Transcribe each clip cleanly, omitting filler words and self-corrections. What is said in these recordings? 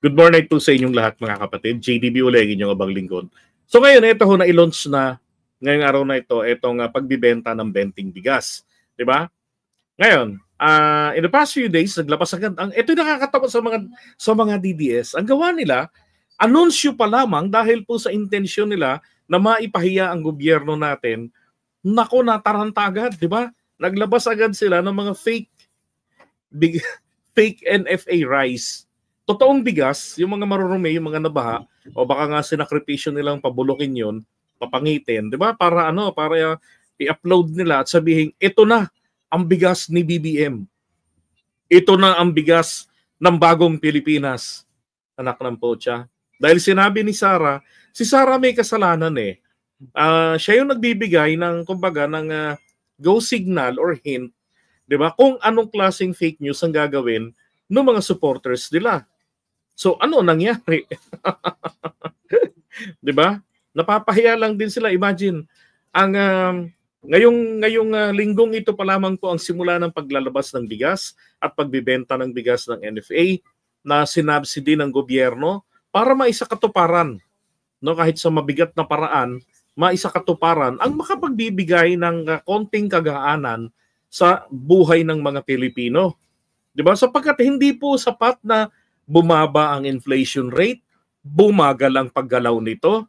Good morning to sa inyong lahat mga kapatid. JDB ulit, inyong abang lingkod. So ngayon, ito ho na i-launch na ngayong araw na ito, itong pagbibenta ng benting bigas. Diba? Ngayon, in the past few days, naglabas agad. Ito yung nakakatawa sa mga DDS. Ang gawa nila, anunsyo pa lamang dahil po sa intensyon nila na maipahiya ang gobyerno natin. Nako, nataranta agad, di ba? Naglabas agad sila ng mga fake NFA rice. Totoong bigas, yung mga marurumi, yung mga nabaha, o baka nga sinakripisyo nilang pabulukin yun, papangitin, di ba? Para i-upload nila at sabihin, ito na ang bigas ni BBM. Ito na ang bigas ng bagong Pilipinas. Anak ng potya. Dahil sinabi ni Sara, si Sara may kasalanan eh. Siya yung nagbibigay ng, kumbaga, ng go signal or hint, di ba? Kung anong klaseng fake news ang gagawin ng mga supporters nila. So, ano nangyari? Di ba? Napapahiya lang din sila. Imagine, ngayong linggong ito pa lamang po ang simula ng paglalabas ng bigas at pagbibenta ng bigas ng NFA na sinubsidy ng gobyerno para maisakatuparan, no, kahit sa mabigat na paraan, maisakatuparan ang makapagbibigay ng konting kagaanan sa buhay ng mga Pilipino. Diba? Sapagkat hindi po sapat na bumaba ang inflation rate, bumagal ang paggalaw nito,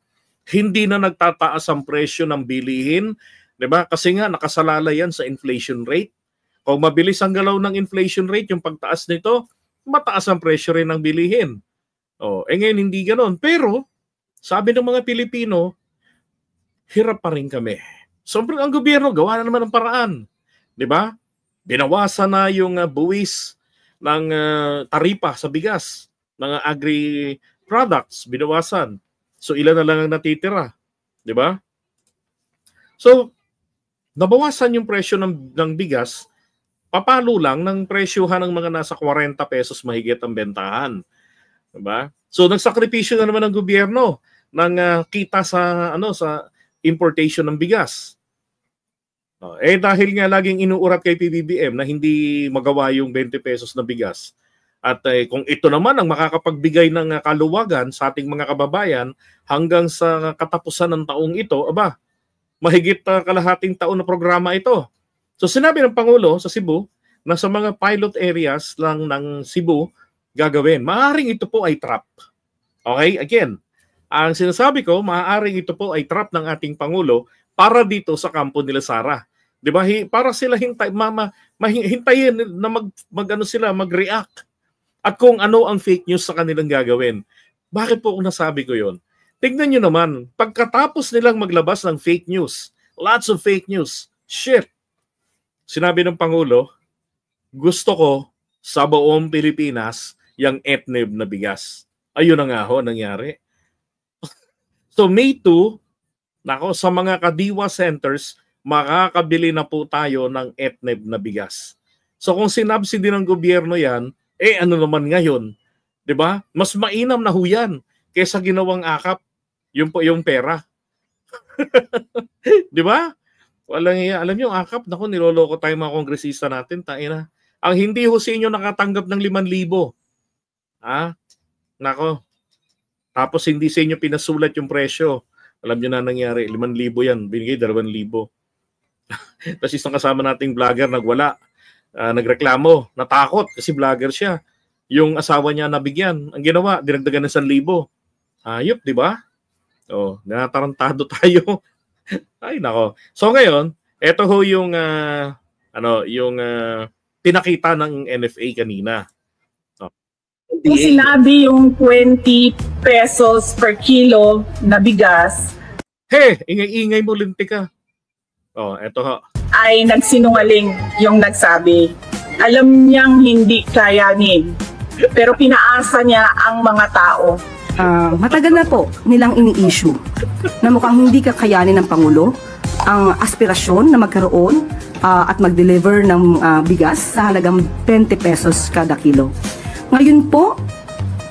hindi na nagtataas ang presyo ng bilihin, diba? Kasi nga nakasalala yan sa inflation rate. Kung mabilis ang galaw ng inflation rate, yung pagtaas nito, mataas ang presyo rin ng bilihin. Ngayon hindi ganoon. Pero, sabi ng mga Pilipino, hirap pa rin kami. Sobrang ang gobyerno, gawa na naman ng paraan. Diba? Binawasan na yung buwis ng taripa sa bigas, mga agri-products, binawasan. So, ilan na lang ang natitira. Diba? So, nabawasan yung presyo ng bigas, papalo lang ng presyohan ng mga nasa 40 pesos mahigit ang bentahan. Diba? So, nagsakripisyo na naman ng gobyerno ng kita sa importation ng bigas. Dahil nga laging inuurat kay PBBM na hindi magawa yung 20 pesos na bigas. At kung ito naman ang makakapagbigay ng kaluwagan sa ating mga kababayan hanggang sa katapusan ng taong ito, mahigit kalahating taon na programa ito. So sinabi ng Pangulo sa Cebu na sa mga pilot areas lang ng Cebu gagawin. Maaaring ito po ay trap. Okay? Again, ang sinasabi ko, maaaring ito po ay trap ng ating Pangulo para dito sa kampo nila Sara. 'Di ba? Para sila hintayin na mag-react. At kung ano ang fake news sa kanilang gagawin. Bakit po kung nasabi ko 'yon? Tignan niyo naman, pagkatapos nilang maglabas ng fake news, lots of fake news. Shit. Sinabi ng Pangulo, gusto ko sa buong Pilipinas yung etneb na bigas. Ayun na nga ho nangyari. So May 2, sa mga kadiwa centers, makakabili na po tayo ng etneb na bigas. So kung sinubsidy ng gobyerno yan, ano naman ngayon? 'Di ba? Mas mainam na ho yan kaysa ginawang akap yung pera. 'Di ba? Alam niyo, akap, naku, niloloko tayo mga kongresista natin, taina. Ang hindi ho sa inyo nakatanggap ng 5,000. Nako. Tapos hindi sa inyo pinasulat yung presyo. Alam niyo na nangyari, 5,000 yan, binigay 2,000. Tapos isang kasama nating vlogger nagwala, nagreklamo, natakot kasi vlogger siya. Yung asawa niya nabigyan, ang ginawa, dinagdagan ng 1,000. Ayop, di ba? Natarantado tayo. Ay nako. So ngayon, ito ho yung pinakita ng NFA kanina. Kung sinabi yung 20 pesos per kilo na bigas, ingay-ingay mo, lintik ka. Eto ho. Ay nagsinungaling yung nagsabi. Alam niyang hindi kayanin, pero pinaasa niya ang mga tao. Matagal na po nilang ini-issue na mukhang hindi kakayanin ng Pangulo ang aspirasyon na magkaroon at mag-deliver ng bigas sa halagang 20 pesos kada kilo. Ngayon po,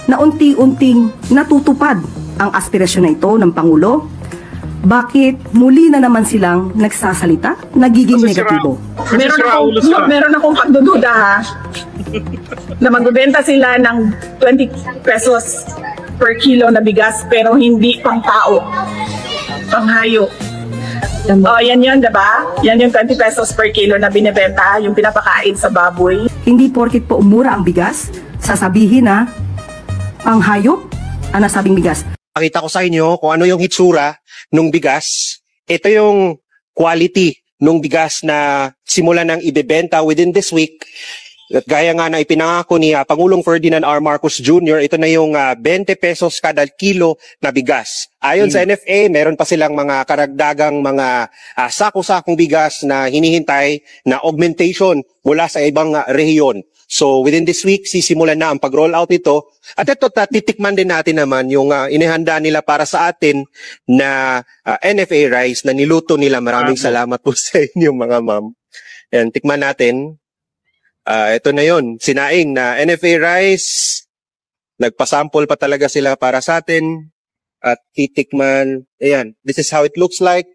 na unti-unting natutupad ang aspirasyon na ito ng Pangulo bakit muli na naman silang nagsasalita, nagiging Kasi sira- negatibo? Kasi sira ulo sila. Meron akong pagdududa ha, na magbebenta sila ng 20 pesos per kilo na bigas pero hindi pang tao, pang hayop. Oh, yan yun, diba? Yan yung 20 pesos per kilo na binibenta, yung pinapakain sa baboy. Hindi porkit po umura ang bigas, sasabihin na ang hayop ang nasabing bigas. Pakita ko sa inyo kung ano yung hitsura nung bigas. Ito yung quality nung bigas na simula nang ibebenta within this week. At gaya nga na ipinangako ni Pangulong Ferdinand R. Marcos Jr., ito na yung 20 pesos kada kilo na bigas. Ayon sa NFA, meron pa silang mga karagdagang mga sako-sakong bigas na hinihintay na augmentation mula sa ibang rehiyon. So within this week, sisimulan na ang pag-roll out ito. At ito, titikman din natin naman yung inihanda nila para sa atin na NFA rice na niluto nila. Maraming salamat po sa inyo mga ma'am. Yan, tikman natin. Ito na yon, sinaing na NFA rice. Nagpasample pa talaga sila para sa atin. At titikman. Ayan, this is how it looks like.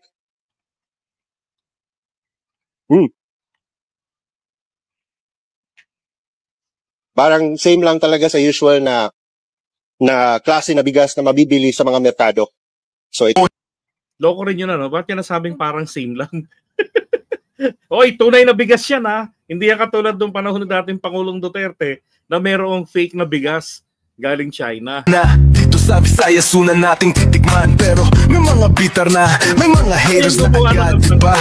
Parang same lang talaga sa usual na klase na bigas na mabibili sa mga merkado. So Loko rin yun, ano? Ba't yan nasabing parang same lang? Oy, tunay na bigas yan, ha? Hindi yan katulad nung panahon ng dating Pangulong Duterte na mayroong fake na bigas galing China. Dito sa Visayas una nating titikman, pero may mga bitter na, may mga haters na agad, diba?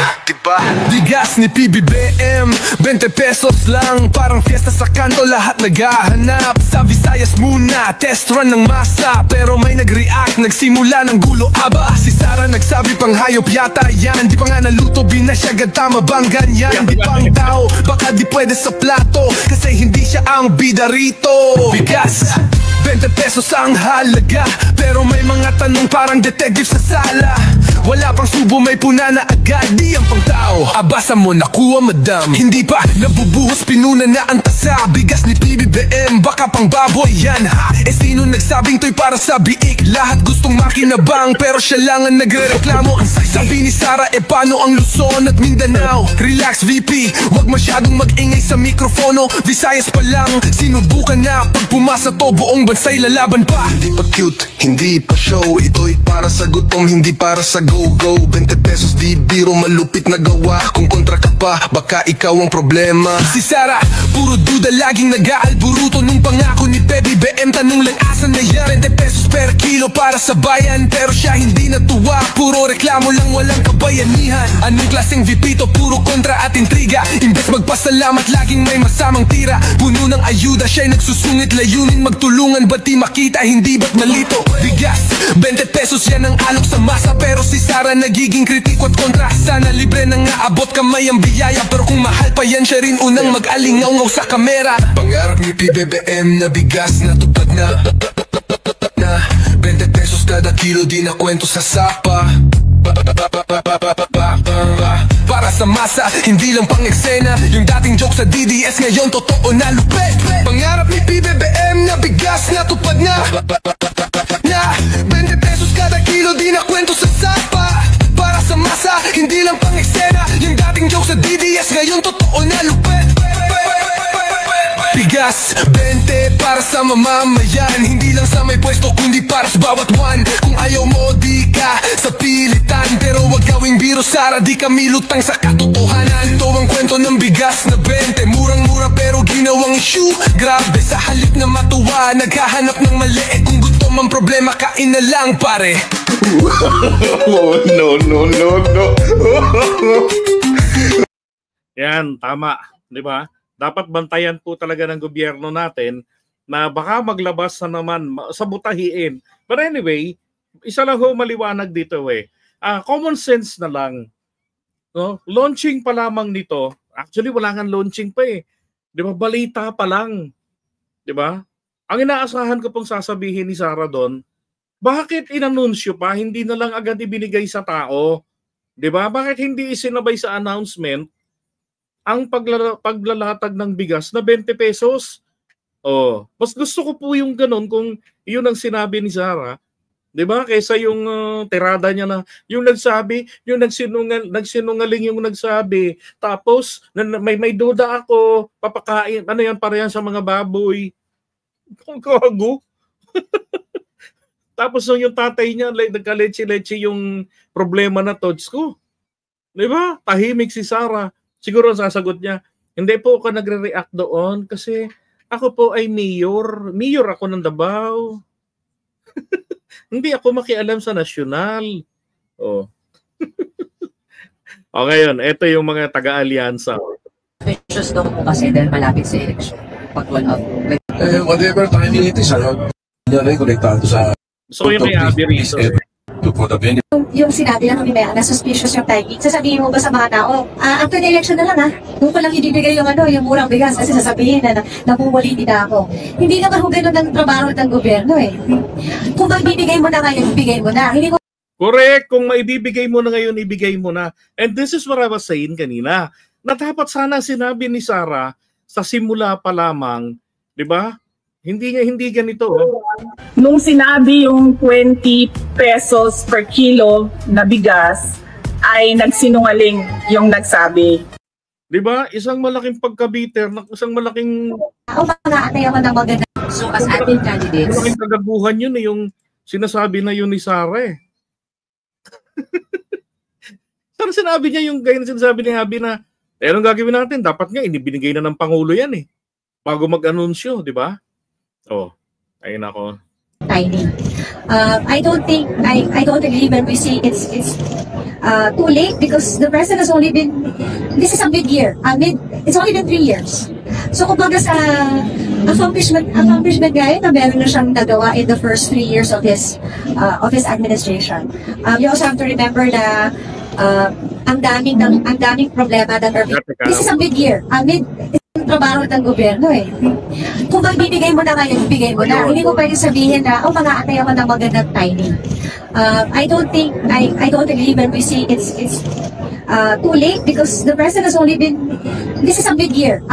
Bigas ni PBBM, 20 pesos lang, parang fiesta sa kanto, lahat naghahanap. Sa Visayas muna, test run ng masa, pero may nag-react, nagsimula ng gulo. Aba, si Sara nagsabi pang hayop yata yan, di pa nga naluto, binasyagad, tama bang ganyan? Di pang tao, baka di pwede sa plato, kasi hindi siya ang bida rito. Bigas 20 pesos ang halaga, pero may mga tanong parang detective sa sala. Wala pang subo, may puna na agad, di ang pang tao. Abasa mo nakuha madam, hindi pa nabubuhos, pinuna na ang tasa. Bigas ni PBBM, baka pang baboy yan ha. Sino nagsabing to'y para sa biik? Lahat gustong makinabang, pero siya lang ang nagre-reklamo. Ang sabi ni Sara, paano ang Luzon at Mindanao? Relax VP, wag masyadong mag-ingay sa mikrofono. Visayas pa lang, sinubukan na. Pag pumasa to, buong bansa'y lalaban pa. Hindi pa cute, hindi pa show, ito'y para sa gutom, hindi para sa go-go. 20 pesos di biro, malupit na gawa. Kung kontra ka pa, baka ikaw ang problema. Si Sara, puro duda, laging nag-aalburuto. Nung pangako ni PBBM, tanong lang asan na yan? 20 pesos per kilo para sa bayan, pero siya hindi natuwa. Puro reklamo lang, walang kabayanihan. Anong klaseng VP to? Puro kontra at intriga. Imbes magpasalamat, laging may masamang tira. Puno ng ayuda, siya'y nagsusungit, layunin magtulungan. Ba't di makita, hindi ba't malito? Bigas, 20 pesos yan ang alok sa masa, pero si Sara nagiging kritiko at kontra. Sana libre na nga abot kamay ang biyaya, pero kung mahal pa yan, siya rin unang mag-alingaw sa kamera. Pangarap ni PBBM na bigas na tutad na 20 pesos kada kilo, di na kwento sa sapa. Para sa masa, hindi lang pang eksena. Yung dating joke sa DDS ngayon totoo na lupet. Pangarap ni PBBM na bigas na tupad na 20 pesos kada kilo, di na kwento sa sapa. Para sa masa, hindi lang pang eksena. Yung dating joke sa DDS ngayon totoo na lupet. Bigas, 20 para sa mamamayan, hindi lang sa may pwesto kundi para sa bawat one. Kung ayaw mo di ka sa pilitan, pero wag gawing biro Sara, di kami lutang sa katotohanan. Ito ang kwento ng bigas na 20, murang-mura pero ginawang issue. Grabe, sa halip na matuwa, naghahanap ng mali. Kung gutom ang problema, kain na lang pare. Oh, no. Yan, tama, di ba? Dapat bantayan po talaga ng gobyerno natin na baka maglabas na naman, sabutahiin. But anyway, isa lang ho maliwanag dito common sense na lang. No? Launching pa lamang nito, actually wala nga launching pa Di ba? Balita pa lang. Di ba? Ang inaasahan ko pong sasabihin ni Sara doon, bakit inanunsyo pa, hindi na lang agad ibinigay sa tao? Di ba? Bakit hindi isinabay sa announcement ang paglalatag ng bigas na 20 pesos. Mas gusto ko po yung ganun kung yun ang sinabi ni Sara. 'Di ba? Kaysa yung tirada niya na yung nagsabi, yung nagsinungaling yung nagsabi. Tapos may duda ako, papakain. Ano yan para yan sa mga baboy? Kung kago. Tapos yung tatay niya, nagka-leche-leche yung problema na tots ko. 'Di ba? Tahimik si Sarah. Siguro sasagot niya, hindi po ako nagre-react doon kasi ako po ay mayor. Mayor ako ng Davao. Hindi ako makialam sa nasyonal. Oh. O ngayon, ito yung mga taga-alyansa. Suspicious daw po kasi dahil malapit sa election. Pag wala po. Whatever timing it is, yan ay konektado sa... So yung may abi rito. Yung sinabi lang kami na suspicious yung timing, sasabihin mo ba sa mga tao, after the election na lang kung ko lang ibibigay yung yung murang bigas kasi sasabihin na namumuliti na ako. Hindi naman kung ganun ang trabaho ng gobyerno Kung magbibigay mo na ngayon, ibigay mo na. Hindi mo... Correct, kung maibibigay mo na ngayon, ibigay mo na. And this is what I was saying kanina, na dapat sana sinabi ni Sarah sa simula pa lamang, di ba? Hindi ganito. Nung sinabi yung 20 pesos per kilo na bigas, ay nagsinungaling yung nagsabi. Di ba? Isang malaking pagkabiter, isang malaking... mga atay ako ng maganda. So as admin candidates... Malaking kagaguhan yun yung sinasabi na yun ni Sarah Sana sinabi niya yung ganyan sinasabi ni Abby na anong gagawin natin? Dapat nga, binigay na ng Pangulo yan bago mag-anunsyo, di ba? Oh, ayun ako. Tiny. I don't agree when we say it's too late because the president has only been, this is a mid-year. It's only been 3 years. So kumbaga sa accomplishment gaya na meron na siyang nagawa in the first 3 years of his administration. You also have to remember na ang daming problema that are, this is a mid-year. Trabaho ng gobyerno Kung magbibigay mo na ngayon, ibigay mo na. Hindi mo pwede sabihin na, mga atay ako ng magandang timing. I don't agree when we say it's too late because the president has only been, this is a mid-year.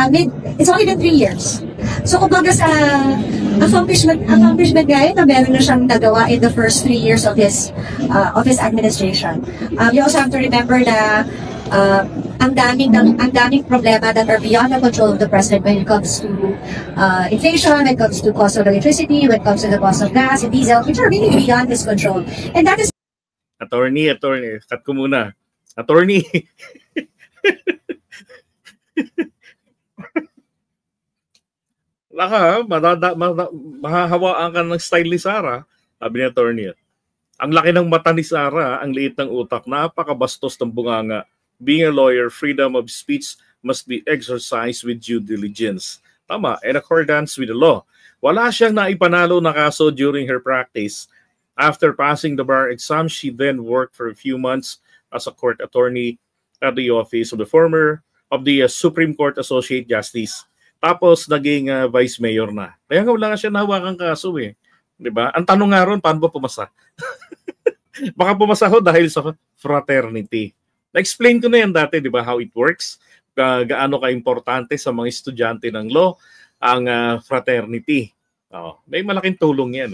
It's only been 3 years. So kumbaga sa accomplishment gaya na meron na siyang nagawa in the first 3 years of his administration. You also have to remember na ang daming problema that are beyond the control of the president when it comes to inflation, when it comes to cost of electricity, when it comes to the cost of gas and diesel, which are really beyond his control. And that is... Attorney, cut ko muna. Attorney. Mahahawaan ka ng style ni Sarah, sabi ni attorney. Ang laki ng mata ni Sarah, ang liit ng utak, napakabastos ng bunganga. Being a lawyer, freedom of speech must be exercised with due diligence. Tama, in accordance with the law. Wala siyang naipanalo na kaso during her practice. After passing the bar exam, she then worked for a few months as a court attorney at the office of the Supreme Court Associate Justice. Tapos naging vice mayor na. Kaya nga wala nga siya nahawakang kaso Diba? Ang tanong nga ron, paano ba pumasa? Baka pumasa ho dahil sa fraternity. Na-explain ko na yan dati, di ba, how it works. Gaano ka-importante sa mga estudyante ng law ang fraternity. May malaking tulong yan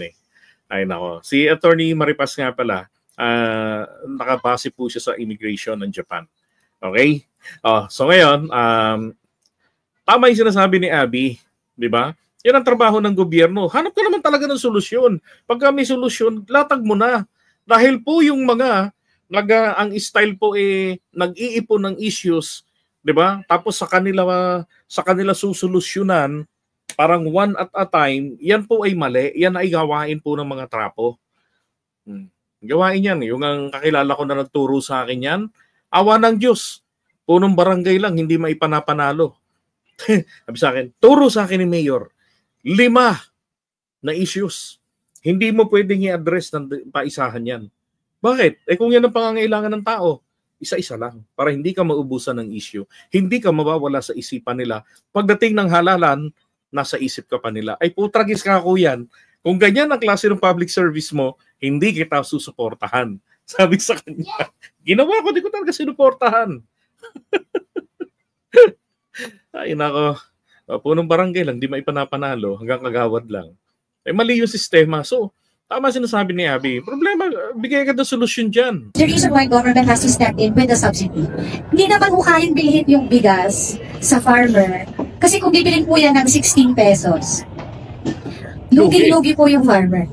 Ay nako. Si Attorney Maripas nga pala, nakabase po siya sa immigration ng Japan. Okay? So ngayon, tama yung sinasabi ni Abby, di ba? Yan ang trabaho ng gobyerno. Hanap ka naman talaga ng solusyon. Pagka may solusyon, latag mo na. Dahil po yung mga ang style po nag-iipon ng issues, 'di ba? Tapos sa kanila susolusyonan parang one at a time, yan po ay mali. Yan ay gawain po ng mga trapo. Gawain yan. Yung ang kakilala ko na nagturo sa akin yan, awa ng Diyos. Punong barangay lang, hindi maipanapanalo. Sabi sa akin, turo sa akin ni Mayor, 5 na issues. Hindi mo pwedeng i-address ng paisahan yan. Bakit? Kung yan ang pangangailangan ng tao, isa-isa lang para hindi ka maubusan ng issue. Hindi ka mawawala sa isipan nila. Pagdating ng halalan, nasa isip ka pa nila. Ay putragis ka ako yan. Kung ganyan ang klase ng public service mo, hindi kita susuportahan. Sabi sa kanya. Ginawa ko, di ko talaga sinuportahan. Ay nako. Punong barangay lang, di maipanapanalo hanggang kagawad lang. Mali yung sistema. So, Tama sinasabi ni Abby. Problema, bigay ka ng solusyon dyan. The reason why government has to step in with the subsidy. Hindi naman kayang bilhin yung bigas sa farmer. Kasi kung bibilin po yan ng 16 pesos, lugi-lugi po yung farmer.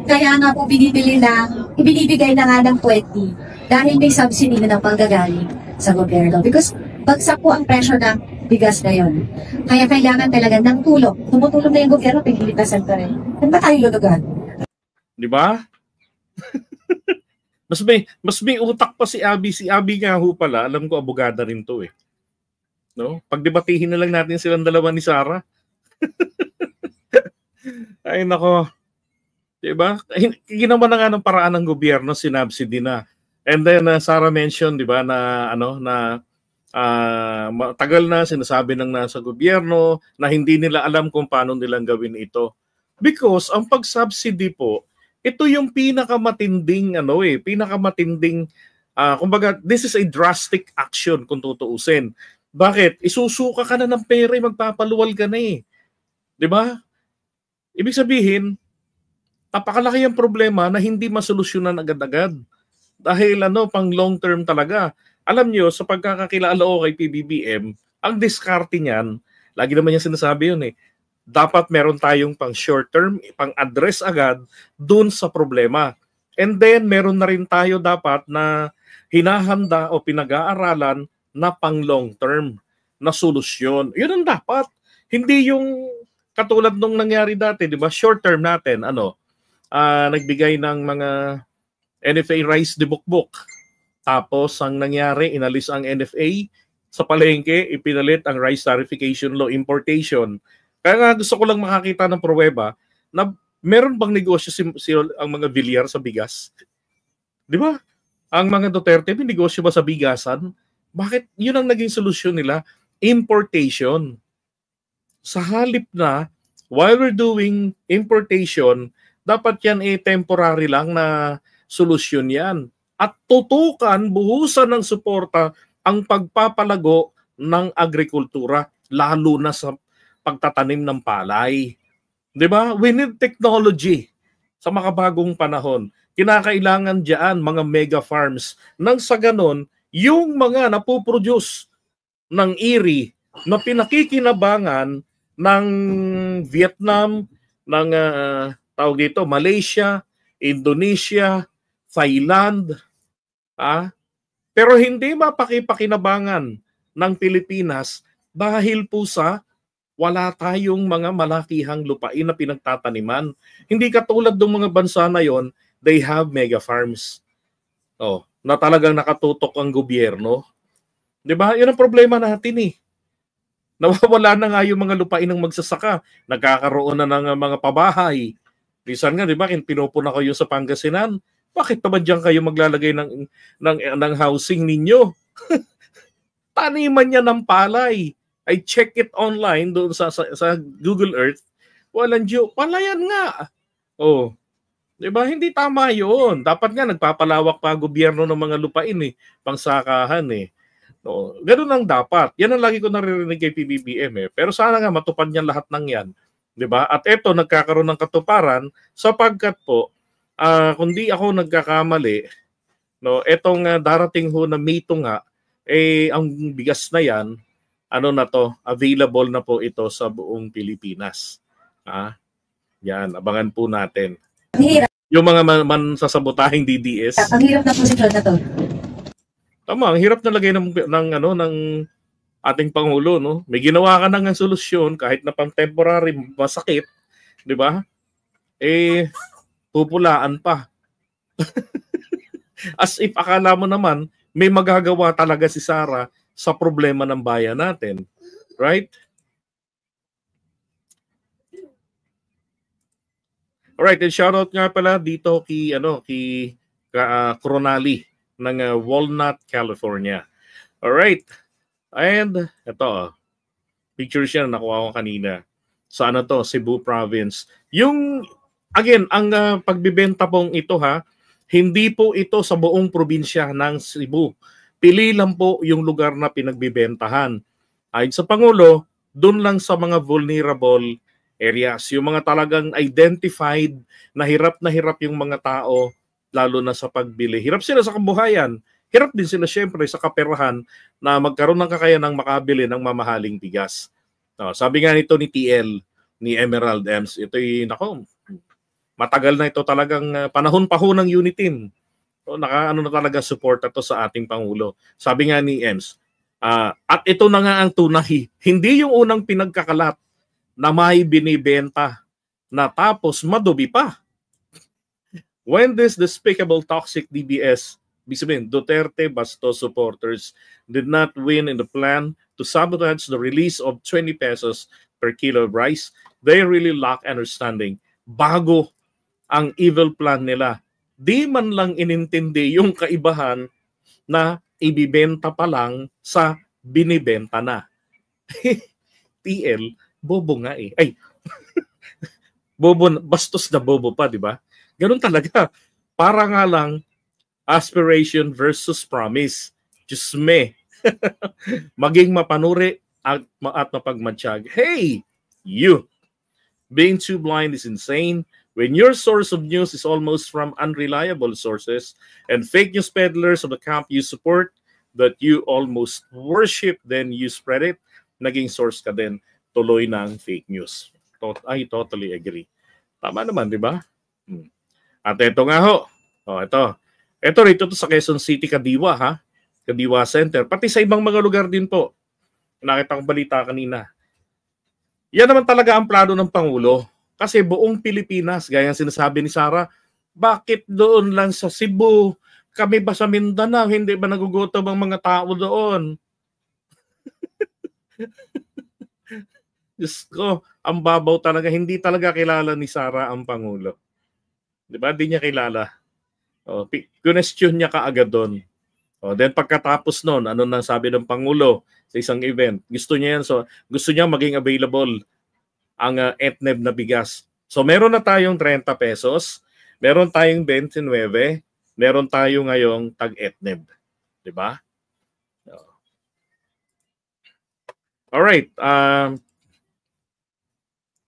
Kaya nga po ibinibigay na nga ng 20 dahil may subsidy na ng panggagaling sa gobyerno. Because bagsak po ang pressure ng bigas na yon. Kaya kailangan talaga ng tulong. Tumutulong na yung gobyerno, pagilitasan pa rin. Ano ba tayo lulugan? Di ba? mas may utak pa si Abby. Si Abby nga ho pala, alam ko abogada rin to eh. No? Pagdebatihin na lang natin silang dalawa ni Sarah. Ay nako. Diba? Ginawa na nga ng paraan ng gobyerno, sinubsidy na. And then Sarah mentioned, 'di ba, na matagal na sinasabi ng nasa gobyerno na hindi nila alam kung paano nilang gawin ito. Because ang pag-subsidy po, ito yung pinakamatinding kumbaga this is a drastic action kung tutuusin. Bakit? Isusuka ka na ng pera, magpapaluwal ka na eh. 'Di ba? Ibig sabihin, napakalaki ang problema na hindi masolusyonan agad-agad. Dahil pang long term talaga. Alam nyo, sa pagkakakilala ko kay PBBM, ang diskarte niyan, lagi naman niya sinasabi yun eh, dapat meron tayong pang short term, pang address agad dun sa problema. And then meron na rin tayo dapat na hinahanda o pinag-aaralan na pang long term na solusyon. Yun ang dapat. Hindi yung katulad nung nangyari dati, di ba? Short term natin, nagbigay ng mga NFA rice de bukbok. Tapos ang nangyari, inalis ang NFA sa palengke, ipinalit ang rice tarification law importation. Kaya nga gusto ko lang makakita ng pruweba na meron bang negosyo ang mga Villar sa bigas? Di ba? Ang mga Duterte, may negosyo ba sa bigasan? Bakit yun ang naging solusyon nila? Importation. Sa halip na, while we're doing importation, dapat yan temporary lang na solusyon yan. At tutukan, buhusan ng suporta ang pagpapalago ng agrikultura, lalo na sa pagtatanim ng palay. Diba? We need technology sa makabagong panahon. Kinakailangan diyan mga mega farms nang sa ganon, yung mga napoproduce ng iri na pinakikinabangan ng Vietnam, ng Malaysia, Indonesia, Thailand, pero hindi mapakipakinabangan ng Pilipinas dahil po sa wala tayong mga malakihang lupain na pinagtataniman. Hindi katulad ng mga bansa na yon, they have mega farms. Na talagang nakatutok ang gobyerno. 'Di ba? 'Yun ang problema natin eh. Nawawala na nga yung mga lupain ng magsasaka, nagkakaroon na ng mga pabahay. Minsan nga, 'di ba, pinupuna kayo sa Pangasinan, bakit naman diyan kayo maglalagay ng housing ninyo? Taniman niya ng palay. I check it online doon sa Google Earth. Walang palayan nga. Diba? Hindi tama yun. Dapat nga nagpapalawak pa gobyerno ng mga lupain pangsakahan Ganun ang dapat. Yan ang lagi ko naririnig kay PBBM Pero sana nga matupad niya lahat ng yan. Diba? At eto, nagkakaroon ng katuparan sapagkat po, kung di ako nagkakamali, etong darating ho na Mito nga, ang bigas na yan, available na po ito sa buong Pilipinas. Yan, abangan po natin. Yung mga mansasabotahing DDS. Ang hirap na posisyon na to. Tama, ang hirap na lagay ng ating Pangulo, no? May ginawa ka na ng solusyon kahit na pang temporary masakit, 'di ba? Pupulaan pa. As if akala mo naman may magagawa talaga si Sara sa problema ng bayan natin. Right? Alright, and shoutout nga pala dito kay Coronali ng Walnut, California. Alright. And ito, picture siya na nakuha ko kanina. Sa Cebu Province. Again, ang pagbibenta pong ito hindi po ito sa buong probinsya ng Cebu. Pili lang po yung lugar na pinagbibentahan. Ayon sa Pangulo, doon lang sa mga vulnerable areas. Yung mga talagang identified na hirap yung mga tao, lalo na sa pagbili. Hirap sila sa kabuhayan. Hirap din sila syempre sa kaperahan na magkaroon ng kakayanang makabili ng mamahaling bigas. Sabi nga nito ni TL, ni Emerald Ems, ito'y, nako, matagal na ito talagang panahon pa ho ng unit team. So, naka-ano na talaga support ito sa ating Pangulo. Sabi nga ni Ems, at ito na nga ang tunay, hindi yung unang pinagkakalat na may binibenta na tapos madubi pa. When this despicable toxic DBS, Duterte Bastos supporters did not win in the plan to sabotage the release of 20 pesos per kilo of rice, they really lack understanding. Bago ang evil plan nila, di man lang inintindi yung kaibahan na ibibenta pa lang sa binibenta na. TL, bobo nga eh. Ay, bobo, bastos na bobo pa, di ba? Ganun talaga. Para nga lang, aspiration versus promise. Diyos me. Maging mapanuri at mapagmatsyag. Hey, you! Being too blind is insane. When your source of news is almost from unreliable sources and fake news peddlers of the camp you support that you almost worship, then you spread it, naging source ka din, tuloy ng fake news. I totally agree. Tama naman, di ba? At ito nga ho. Ito. Ito rito to sa Quezon City, Kadiwa, ha? Kadiwa Center. Pati sa ibang mga lugar din po. Nakita kong balita kanina. Yan naman talaga ang plano ng Pangulo. Kasi buong Pilipinas, gaya ang sinasabi ni Sara, bakit doon lang sa Cebu? Kami ba sa Mindanao? Hindi ba nagugutom ang mga tao doon? Diyos ko, ang babaw talaga. Hindi talaga kilala ni Sara ang Pangulo. Di ba? Hindi niya kilala. Question niya kaagad doon. Then pagkatapos noon, ano nang sabi ng Pangulo sa isang event? Gusto niya yan. So, gusto niya maging available ang etneb na bigas. So meron na tayong 30 pesos, meron tayong 29, meron tayo ngayong tag-etneb. Diba? Alright.